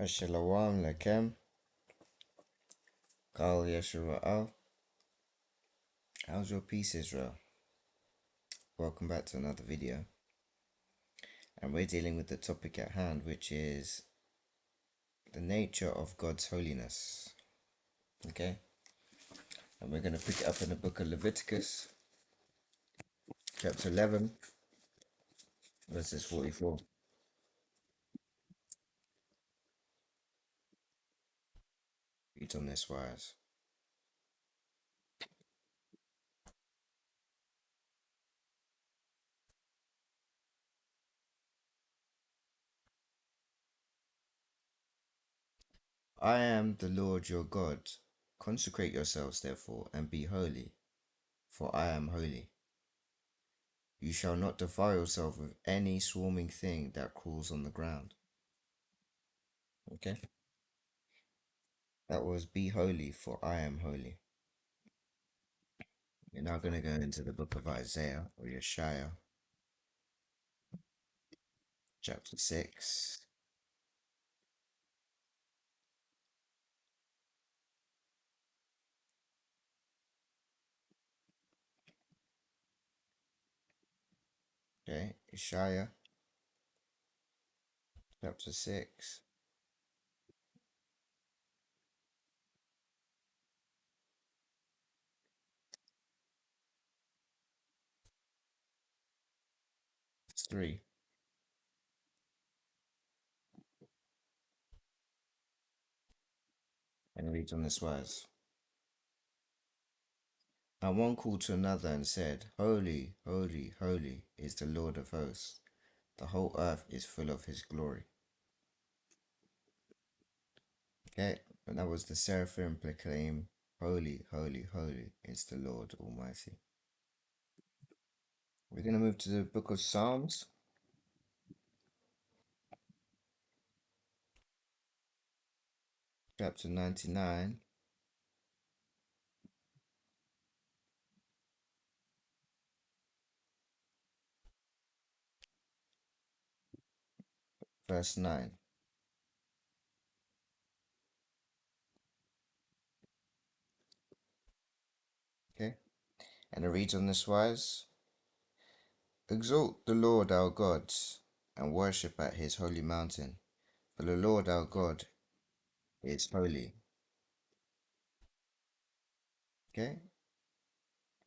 Shalom Lakem, Kal Yeshua. How's your peace, Israel? Welcome back to another video. And we're dealing with the topic at hand, which is the nature of God's holiness. Okay? And we're going to pick it up in the book of Leviticus, chapter 11, verses 44. Read on this wise. I am the Lord your God. Consecrate yourselves, therefore, and be holy, for I am holy. You shall not defile yourself with any swarming thing that crawls on the ground. Okay? That was be holy, for I am holy. We're now going to go into the book of Isaiah or Yeshaya, chapter 6. Okay, Yeshaya, chapter 6, 3. And it reads on this wise. And one called to another and said, Holy, holy, holy is the Lord of hosts. The whole earth is full of his glory. Okay, and that was the seraphim proclaim, Holy, holy, holy is the Lord Almighty. We're going to move to the book of Psalms, chapter 99, verse 9. Okay, and it reads on this wise. Exalt the Lord our God, and worship at his holy mountain, for the Lord our God is holy. Okay?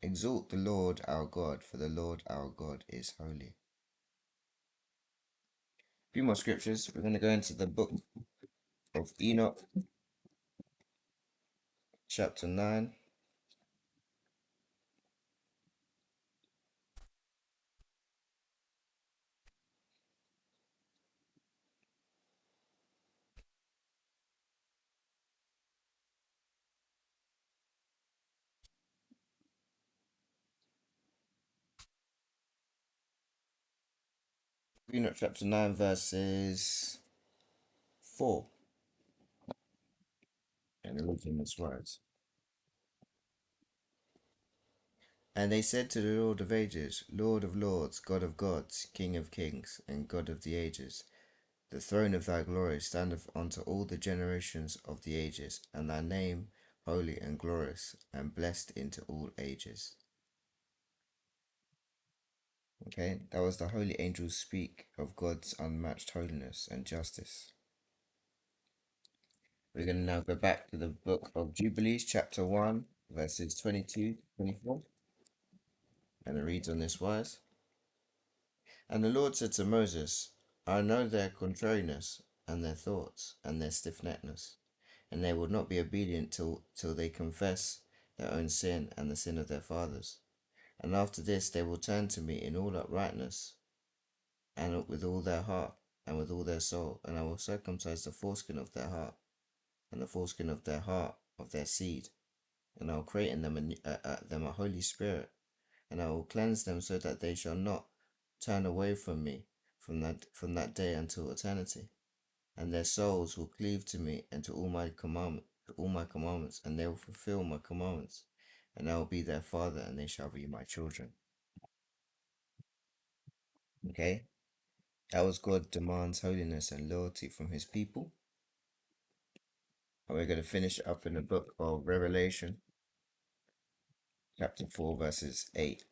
Exalt the Lord our God, for the Lord our God is holy. A few more scriptures. We're going to go into the book of Enoch, chapter 9. Enoch chapter 9, verses 4. And it reads in this words. And they said to the Lord of ages, Lord of lords, God of gods, King of kings, and God of the ages, the throne of thy glory standeth unto all the generations of the ages, and thy name holy and glorious, and blessed into all ages. Okay, that was the holy angels speak of God's unmatched holiness and justice. We're going to now go back to the book of Jubilees, chapter 1, verses 22 to 24. And it reads on this wise. And the Lord said to Moses, I know their contrariness, and their thoughts, and their stiff-neckedness, and they will not be obedient till they confess their own sin and the sin of their fathers. And after this they will turn to me in all uprightness, and with all their heart, and with all their soul, and I will circumcise the foreskin of their heart, and the foreskin of their heart of their seed, and I will create in them a holy spirit, and I will cleanse them so that they shall not turn away from me from that day until eternity. And their souls will cleave to me and to all my commandments, and they will fulfill my commandments, and I will be their father, and they shall be my children. Okay? That was God demands holiness and loyalty from his people. And we're going to finish up in the book of Revelation, chapter 4, verses 8.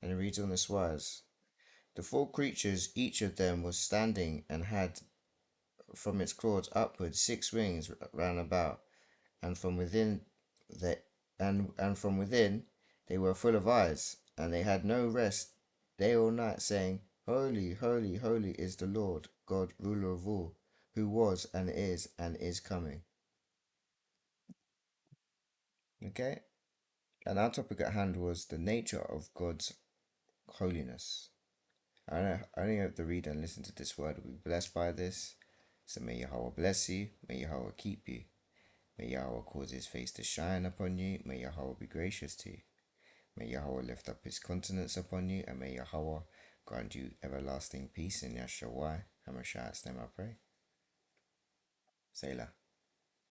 And it reads on this wise: The four creatures, each of them was standing and had from its claws upward 6 wings round about, and from within they and from within they were full of eyes, and they had no rest day or night, saying, Holy, holy, holy is the Lord God, ruler of all, who was and is coming. Okay? And our topic at hand was the nature of God's holiness. I only hope the reader and listen to this word will be blessed by this. So may Yahweh bless you, may Yahweh keep you, may Yahweh cause his face to shine upon you, may Yahweh be gracious to you, may Yahweh lift up his countenance upon you, and may Yahweh grant you everlasting peace in Yahshua HaMashiach's name I pray. Selah.